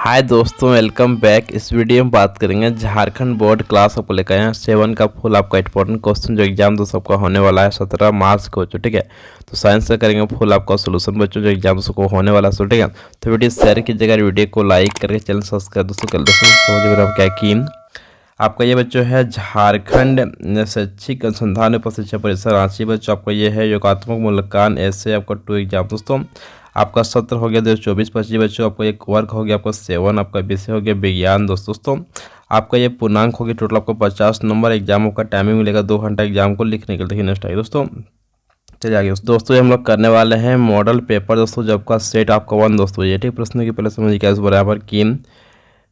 हाय दोस्तों, welcome back. इस video में बात करेंगे झारखंड बोर्ड क्लास आपको लेकर आए हैं 7 का फुल आपका इंपॉर्टेंट क्वेश्चन जो एग्जाम दोस्तों आपका होने वाला है 17 मार्च को। ठीक है, तो साइंस से करेंगे फुल आपका सोल्यूशन बच्चों जो एग्जाम दोस्तों को होने वाला है। ठीक है, तो वीडियो शेयर कीजिएगा, वीडियो को लाइक करके चैनल सब्सक्राइब दोस्तों कर दोस्तों। समझिए आप क्या की आपका ये बच्चों है झारखंड शैक्षिक अनुसंधान एवं शिक्षा परिषद रांची। बच्चों आपका ये है योगात्मक मूल्यांकन ऐसे आपका 2 एग्जाम दोस्तों। आपका सत्र हो गया 2024-25 बच्चों। आपका एक वर्ग हो गया आपका 7, आपका विषय हो गया विज्ञान दोस्तों। आपका ये पूर्णांक हो गया टोटल आपको 50 नंबर। एग्जामों का टाइमिंग मिलेगा 2 घंटा एग्जाम को लिखने के लिए। देखिए नेक्स्ट आइए दोस्तों, चलिए आगे दोस्तों हम लोग करने वाले हैं मॉडल पेपर दोस्तों जो आपका सेट आपका 1 दोस्तों। ये ठीक प्रश्न की पहले समझिए क्या इस बराबर की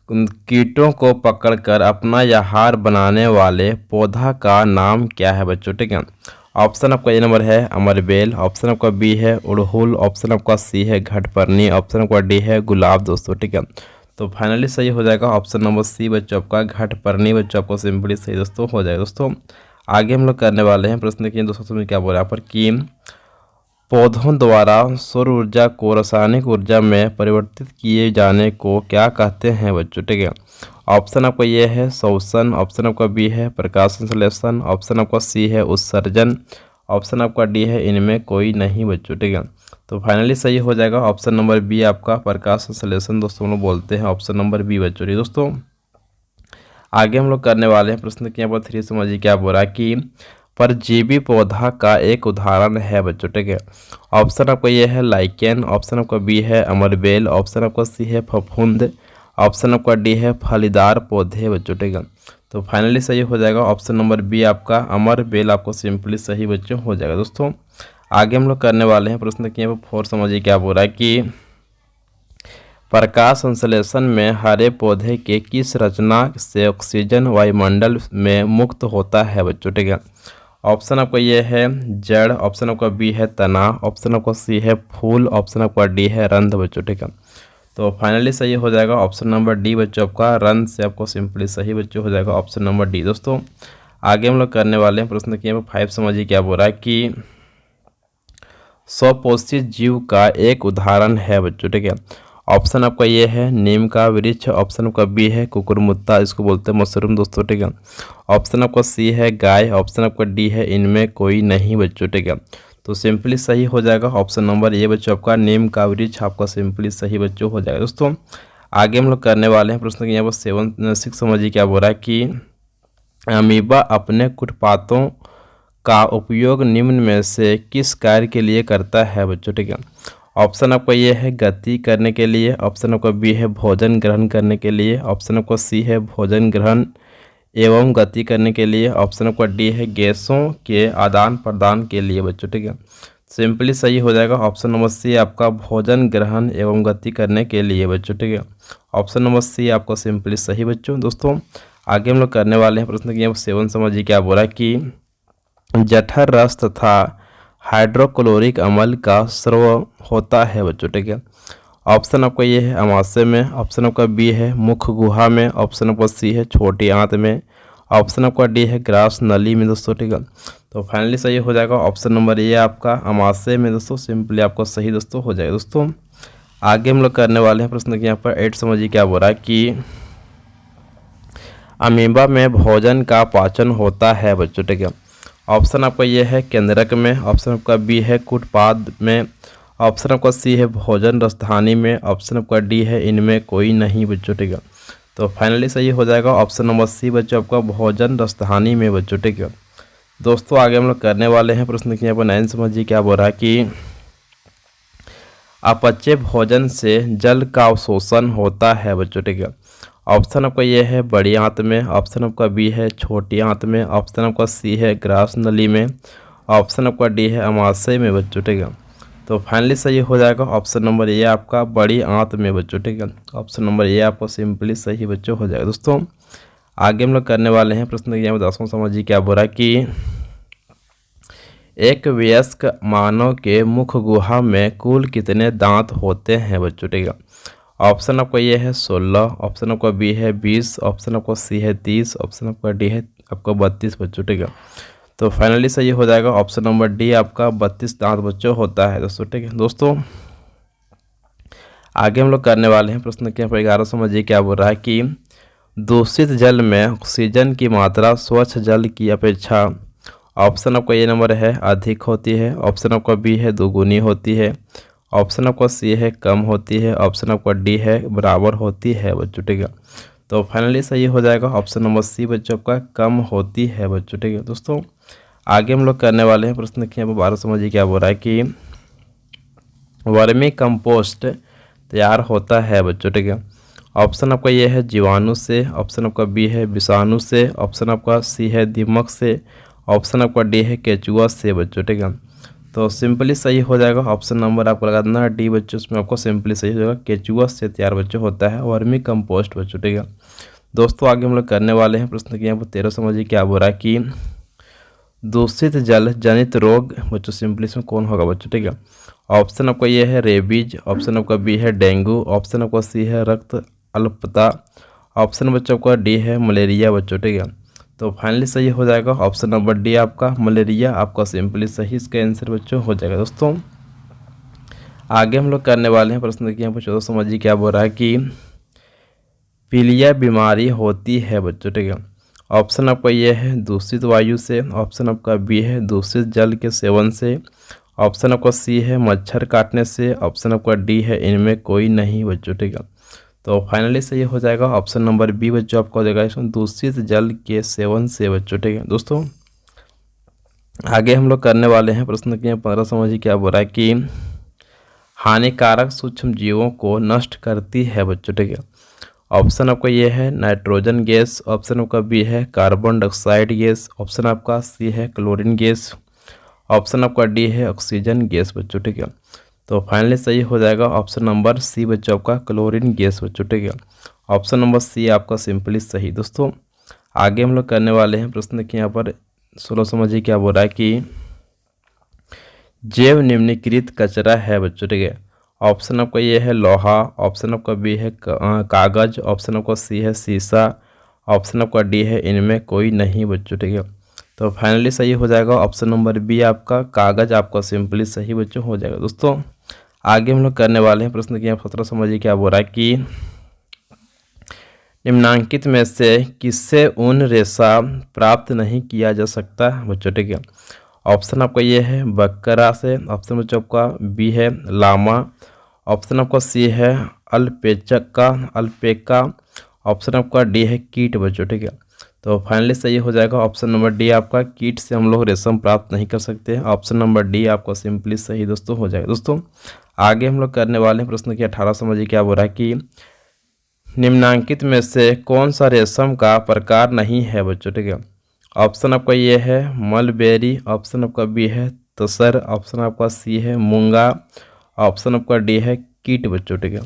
कीटों को पकड़कर अपना आहार बनाने वाले पौधा का नाम क्या है बच्चों। ठीक है, ऑप्शन आपका ए नंबर है अमरबेल, ऑप्शन आपका बी है उड़हुल, ऑप्शन आपका सी है घटपर्णी, ऑप्शन आपका डी है गुलाब दोस्तों। ठीक है, तो फाइनली सही हो जाएगा ऑप्शन नंबर सी बच्चों आपका घटपर्णी। बच्चों आपको सिंपली सही दोस्तों हो जाएगा दोस्तों। आगे हम लोग करने वाले हैं प्रश्न की दोस्तों समझ क्या बोल रहा है यहाँ पर कि पौधों द्वारा सौर ऊर्जा को रासायनिक ऊर्जा में परिवर्तित किए जाने को क्या कहते हैं बच्चों। ठीक है, ऑप्शन आपका ये है शोषण, ऑप्शन आपका बी है प्रकाश संश्लेषण, ऑप्शन आपका सी है उत्सर्जन, ऑप्शन आपका डी है इनमें कोई नहीं बच्चों। ठीक है, तो फाइनली सही हो जाएगा ऑप्शन नंबर बी आपका प्रकाश संश्लेषण दोस्तों हम लोग बोलते हैं ऑप्शन नंबर बी बच्चों। ठीक दोस्तों, आगे हम लोग करने वाले हैं प्रश्न के यहाँ पर 3 समझिए क्या बोल रहा है कि परजीवी पौधा का एक उदाहरण है बच्चों। ठीक है, ऑप्शन आपका ये है लाइकेन, ऑप्शन आपका बी है अमरबेल, ऑप्शन आपका सी है फफूंद, ऑप्शन आपका डी है फलीदार पौधे बच्चों। ठीक है, तो फाइनली सही हो जाएगा ऑप्शन नंबर बी आपका अमरबेल आपको सिंपली सही बच्चों हो जाएगा दोस्तों। आगे हम लोग करने वाले हैं प्रश्न के यहाँ पर 4 समझिए क्या बोल रहा है कि प्रकाश संश्लेषण में हरे पौधे के किस रचना से ऑक्सीजन वायुमंडल में मुक्त होता है बच्चों। ठीक है, ऑप्शन आपका ये है जड़, ऑप्शन आपका बी है तना, ऑप्शन आपका सी है फूल, ऑप्शन आपका डी है रंध्र बच्चों। ठीक है, तो फाइनली सही हो जाएगा ऑप्शन नंबर डी बच्चों आपका रंध्र से आपको सिंपली सही बच्चों हो जाएगा ऑप्शन नंबर डी दोस्तों। आगे हम लोग करने वाले हैं प्रश्न की 5 समझिए क्या बोल रहा है कि स्वपोषित जीव का एक उदाहरण है बच्चों। ठीक है, ऑप्शन आपका ये है नीम का वृक्ष, ऑप्शन आपका बी है कुकुरमुत्ता, इसको बोलते हैं मशरूम दोस्तों। ठीक है, ऑप्शन आपका सी है गाय, ऑप्शन आपका डी है इनमें कोई नहीं बच्चों। ठीक है, तो सिंपली सही हो जाएगा ऑप्शन नंबर ये बच्चों आपका नीम का वृक्ष आपका सिंपली सही बच्चों हो जाएगा दोस्तों। आगे हम लोग करने वाले हैं प्रश्न के यहाँ पर 6 समझिए क्या बोल रहा है कि अमीबा अपने कुटपातों का उपयोग निम्न में से किस कार्य के लिए करता है बच्चों। ठीक है, ऑप्शन आपका ये है गति करने के लिए, ऑप्शन आपका बी है भोजन ग्रहण करने के लिए, ऑप्शन आपका सी है भोजन ग्रहण एवं गति करने के लिए, ऑप्शन आपका डी है गैसों के आदान प्रदान के लिए बच्चों। ठीक है, सिंपली सही हो जाएगा ऑप्शन नंबर सी आपका भोजन ग्रहण एवं गति करने के लिए बच्चों। ठीक है, ऑप्शन नंबर सी आपको सिंपली सही बच्चों दोस्तों। आगे हम लोग करने वाले हैं प्रश्न की 7 समझिए क्या बोला कि जठर रस तथा हाइड्रोक्लोरिक अम्ल का स्राव होता है बच्चों। ठीक है, ऑप्शन आपका ये है अमाशय में, ऑप्शन आपका बी है मुख गुहा में, ऑप्शन आपका सी है छोटी आंत में, ऑप्शन आपका डी है ग्रास नली में दोस्तों। ठीक है, तो फाइनली सही हो जाएगा ऑप्शन नंबर ये आपका अमाशय में दोस्तों सिंपली आपको सही दोस्तों हो जाएगा दोस्तों। आगे हम लोग करने वाले हैं प्रश्न के यहाँ पर 8 समझिए क्या बोल रहा है कि अमीबा में भोजन का पाचन होता है बच्चों। ठीक है, ऑप्शन आपका ये है केंद्रक में, ऑप्शन आपका बी है कुटपाद में, ऑप्शन आपका सी है भोजन रसधानी में, ऑप्शन आपका डी है इनमें कोई नहीं बच्चों। ठीक है, तो फाइनली सही हो जाएगा ऑप्शन नंबर सी बच्चों आपका भोजन रसधानी में बच्चों। ठीक है, दोस्तों आगे हम लोग करने वाले हैं प्रश्न की यहाँ पर 9 समझिए क्या बोल रहा है कि अपचे भोजन से जल का अवशोषण होता है बच्चों। ठीक है, ऑप्शन आपका ये है बड़ी आंत में, ऑप्शन आपका बी है छोटी आंत में, ऑप्शन आपका सी है ग्रास नली में, ऑप्शन आपका डी है अमाशय में बच्चों। ठीक है, तो फाइनली सही हो जाएगा ऑप्शन नंबर ये आपका बड़ी आंत में बच्चों। ठीक है, ऑप्शन नंबर ये आपको सिंपली सही बच्चों हो जाएगा दोस्तों। आगे हम लोग करने वाले हैं प्रश्न यहाँ 10वां समझिए क्या बोल रहा है कि एक वयस्क मानव के मुख गुहा में कुल कितने दांत होते हैं बच्चों। ठीक है, ऑप्शन आपका ये है 16, ऑप्शन आपका बी है 20, ऑप्शन आपका सी है 30, ऑप्शन आपका डी है आपका 32 बच्चों। ठीक है, तो फाइनली सही हो जाएगा ऑप्शन नंबर डी आपका 32 दांत बच्चों होता है दोस्तों। ठीक है दोस्तों, आगे हम लोग करने वाले हैं प्रश्न के यहाँ पर 11 समझिए क्या बोल रहा है कि दूषित जल में ऑक्सीजन की मात्रा स्वच्छ जल की अपेक्षा ऑप्शन आपका ये नंबर है अधिक होती है, ऑप्शन आपका बी है दोगुनी होती है, ऑप्शन आपका सी है कम होती है, ऑप्शन आपका डी है बराबर होती है बच्चों। ठीक है, तो फाइनली सही हो जाएगा ऑप्शन नंबर सी बच्चों का कम होती है बच्चों। ठीक है दोस्तों, आगे हम लोग करने वाले हैं प्रश्न के यहाँ पर 12 समझिए क्या बोल रहा है कि वर्मी कंपोस्ट तैयार होता है बच्चों। ठीक है, ऑप्शन आपका ये है जीवाणु से, ऑप्शन आपका बी है विषाणु से, ऑप्शन आपका सी है दीमक से, ऑप्शन आपका डी है केचुआ से बच्चों। ठीक है, तो सिंपली सही हो जाएगा ऑप्शन नंबर आपको लगा देना डी बच्चों, उसमें आपको सिंपली सही हो जाएगा केचुआ से तैयार बच्चों होता है वर्मी कंपोस्ट बच्चों। ठीक है दोस्तों, आगे हम लोग करने वाले हैं प्रश्न के यहाँ पर 13 समझिए क्या बोल रहा है कि दूषित जल जनित रोग बच्चों सिंपली इसमें कौन होगा बच्चों। ठीक है, ऑप्शन आपका ये है रेबीज, ऑप्शन आपका बी है डेंगू, ऑप्शन आपका सी है रक्त अल्पता, ऑप्शन बच्चों का डी है मलेरिया बच्चों। ठीक है, तो फाइनली सही हो जाएगा ऑप्शन नंबर डी आपका मलेरिया आपका सिंपली सही इसका आंसर बच्चों हो जाएगा। दोस्तों आगे हम लोग करने वाले हैं प्रश्न के यहाँ पर 14 समझिए क्या बोल रहा है कि पीलिया बीमारी होती है बच्चों। ठीक है, ऑप्शन आपका ये है दूषित वायु से, ऑप्शन आपका बी है दूषित जल के सेवन से, ऑप्शन आपका सी है मच्छर काटने से, ऑप्शन आपका डी है इनमें कोई नहीं बच्चों। ठीक है, तो फाइनली सही हो जाएगा ऑप्शन नंबर बी बच्चों आपका हो जाएगा इसमें दूषित जल के सेवन से बच्चों। ठीक है दोस्तों, आगे हम लोग करने वाले हैं प्रश्न के 15 समझिए क्या बोल रहा है कि हानिकारक सूक्ष्म जीवों को नष्ट करती है बच्चों। ठीक है, ऑप्शन आपका ये है नाइट्रोजन गैस, ऑप्शन आपका बी है कार्बन डाइऑक्साइड गैस, ऑप्शन आपका सी है क्लोरीन गैस, ऑप्शन आपका डी है ऑक्सीजन गैस बच्चों। ठीक है, तो फाइनली सही हो जाएगा ऑप्शन नंबर सी बच्चों आपका क्लोरीन गैस बच्चों। ठीक है, ऑप्शन नंबर सी आपका सिंपली सही। दोस्तों आगे हम लोग करने वाले हैं प्रश्न के यहाँ पर 16 समझिए क्या बोल रहा है कि जैव निम्नलिखित कचरा है बच्चों। ठीक है, ऑप्शन आपका ये है लोहा, ऑप्शन आपका बी है कागज, ऑप्शन आपका सी है शीशा, ऑप्शन आपका डी है इनमें कोई नहीं बच्चों। ठीक है, तो फाइनली सही हो जाएगा ऑप्शन नंबर बी आपका कागज आपका सिंपली सही बच्चों हो जाएगा। दोस्तों आगे हम लोग करने वाले हैं प्रश्न की यहाँ 17 समझिए क्या बोल रहा है कि निम्नांकित में से किससे ऊन रेशा प्राप्त नहीं किया जा सकता बच्चों। ठीक है, ऑप्शन आपका ये है बकरा से, ऑप्शन बच्चों आपका बी है लामा, ऑप्शन आपका सी है अल्पेका, ऑप्शन आपका डी है कीट बच्चों। ठीक है, तो फाइनली सही हो जाएगा ऑप्शन नंबर डी आपका कीट से हम लोग रेशम प्राप्त नहीं कर सकते, ऑप्शन नंबर डी आपका सिंपली सही दोस्तों हो जाएगा। दोस्तों आगे हम लोग करने वाले हैं प्रश्न की 18 समझिए क्या बोल रहा है कि निम्नांकित में से कौन सा रेशम का प्रकार नहीं है बच्चों। ठीक है, ऑप्शन आपका ये है मलबेरी, ऑप्शन आपका बी है तसर, ऑप्शन आपका सी है मूंगा, ऑप्शन आपका डी है कीट बच्चों। ठीक है,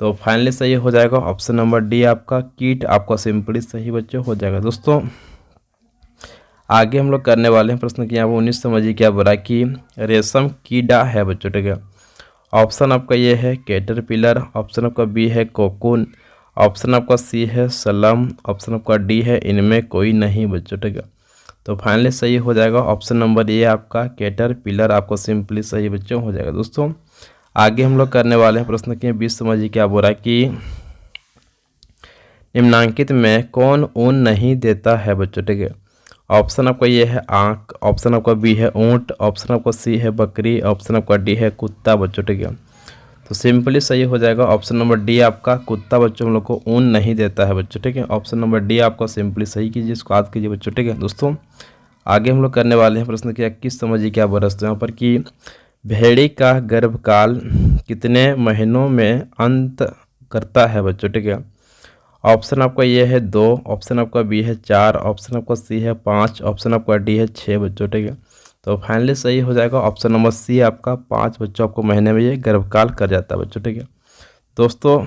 तो फाइनली सही हो जाएगा ऑप्शन नंबर डी आपका कीट आपका सिंपली सही बच्चों हो जाएगा। दोस्तों आगे हम लोग करने वाले हैं प्रश्न की यहाँ पर 19 समझिए क्या बोला कि रेशम कीड़ा है बच्चों। ठीक है, ऑप्शन आपका ये है कैटरपिलर, ऑप्शन आपका बी है कोकून, ऑप्शन आपका सी है सलम, ऑप्शन आपका डी है इनमें कोई नहीं बच्चों। ठीक है, तो फाइनली सही हो जाएगा ऑप्शन नंबर ए आपका कैटरपिलर आपको सिंपली सही बच्चों हो जाएगा। दोस्तों आगे हम लोग करने वाले हैं प्रश्न के 20 समझिए क्या बोल रहा है कि निम्नांकित में कौन ऊन नहीं देता है बच्चों। ठीक है, ऑप्शन आपका ये है आंख, ऑप्शन आपका बी है ऊंट, ऑप्शन आपका सी है बकरी, ऑप्शन आपका डी है कुत्ता बच्चों। ठीक है, तो सिंपली सही हो जाएगा ऑप्शन नंबर डी आपका कुत्ता बच्चों हम लोग को ऊन नहीं देता है बच्चों। ठीक है, ऑप्शन नंबर डी आपका सिंपली सही कीजिए, इसको याद कीजिए बच्चों। ठीक है दोस्तों आगे हम लोग करने वाले हैं प्रश्न की 21 समझिए क्या बोल रहा है यहाँ पर कि भेड़ी का गर्भकाल कितने महीनों में अंत करता है बच्चों। ठीक है, ऑप्शन आपका ये है 2, ऑप्शन आपका बी है 4, ऑप्शन आपका सी है 5, ऑप्शन आपका डी है 6 बच्चों। ठीक है, तो फाइनली सही हो जाएगा ऑप्शन नंबर सी आपका 5 बच्चों आपको महीने में ये गर्भकाल कर जाता है बच्चों। ठीक है दोस्तों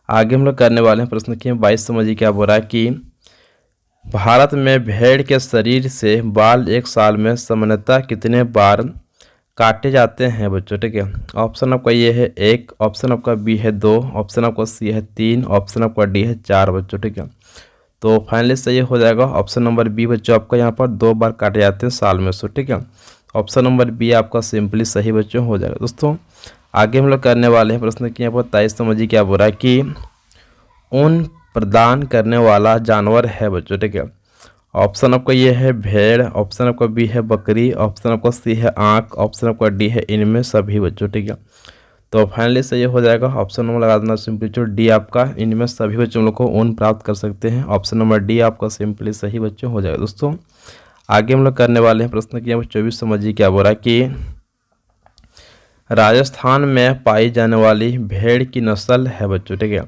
आगे हम लोग करने वाले हैं प्रश्न की 22 समझिए क्या बोल रहा है कि भारत में भेड़ के शरीर से बाल एक साल में सामान्यतः कितने बार काटे जाते हैं बच्चों। ठीक है, ऑप्शन आपका ये है 1, ऑप्शन आपका बी है 2, ऑप्शन आपका सी है 3, ऑप्शन आपका डी है 4 बच्चों। ठीक है, तो फाइनली सही हो जाएगा ऑप्शन नंबर बी बच्चों आपका यहाँ पर 2 बार काटे जाते हैं साल में। सो ठीक है, ऑप्शन नंबर बी आपका सिंपली सही बच्चों हो जाएगा। दोस्तों आगे हम लोग करने वाले हैं प्रश्न की यहाँ पर 23 समझिए क्या बोल रहा है कि ऊन प्रदान करने वाला जानवर है बच्चों, ठीक है। ऑप्शन आपका ये है भेड़, ऑप्शन आपका बी है बकरी, ऑप्शन आपका सी है आँख, ऑप्शन आपका डी है इनमें सभी बच्चों, ठीक है। तो फाइनली सही हो जाएगा ऑप्शन नंबर लगा देना सिंपली जो डी आपका इनमें सभी बच्चों लोग को ऊन प्राप्त कर सकते हैं। ऑप्शन नंबर डी आपका सिंपली सही बच्चों हो जाएगा। दोस्तों आगे हम लोग करने वाले हैं प्रश्न की 24 समझिए क्या बोल रहा है कि राजस्थान में पाई जाने वाली भेड़ की नस्ल है बच्चों, ठीक है।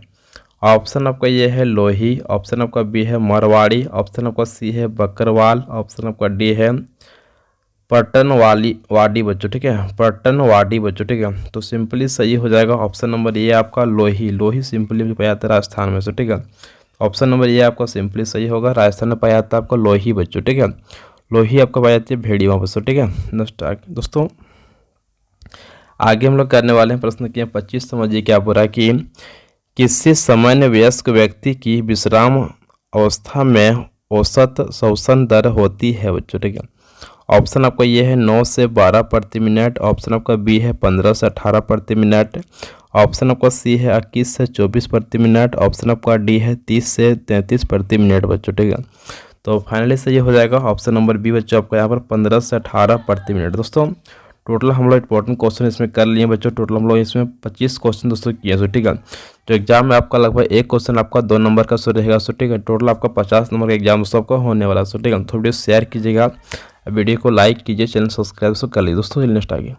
ऑप्शन आपका ये है लोही, ऑप्शन आपका बी है मारवाड़ी, ऑप्शन आपका सी है बकरवाल, ऑप्शन आपका डी है पटन वाडी बच्चों, ठीक है, पटन वाडी बच्चों, ठीक है। तो सिंपली सही हो जाएगा ऑप्शन नंबर ये आपका लोही। लोही सिंपली पाया जाता है राजस्थान में से, ठीक है। ऑप्शन नंबर ये आपका सिंपली सही होगा, राजस्थान में पाया जाता है आपका लोही बच्चों, ठीक है। लोही आपका पाया जाती है भेड़ी वहाँ बच्चों, ठीक है। नेक्स्ट दोस्तों आगे हम लोग करने वाले हैं प्रश्न की 25 समझिए क्या बोल रहा है कि किसी सामान्य वयस्क व्यक्ति की विश्राम अवस्था में औसत श्वसन दर होती है बच्चों, ठीक है। ऑप्शन आपका ये है 9 से 12 प्रति मिनट, ऑप्शन आपका बी है 15 से 18 प्रति मिनट, ऑप्शन आपका सी है 21 से 24 प्रति मिनट, ऑप्शन आपका डी है 30 से 33 प्रति मिनट बच्चों, ठीक है। तो फाइनली सही हो जाएगा ऑप्शन नंबर बी बच्चों आपका यहाँ पर 15 से 18 प्रति मिनट। दोस्तों टोटल हम लोग इंपॉर्टेंट क्वेश्चन इसमें कर लिए बच्चों। टोटल हम लोग इसमें 25 क्वेश्चन दोस्तों किए सो, ठीक है। तो एग्जाम में आपका लगभग एक क्वेश्चन आपका 2 नंबर का सो रहेगा सो, ठीक है। टोटल आपका 50 नंबर का एग्जाम दोस्तों आपका होने वाला सो, ठीक है। तो वीडियो शेयर कीजिएगा, वीडियो को लाइक कीजिए, चैनल सब्सक्राइब कर लीजिए दोस्तों। नेक्स्ट आगे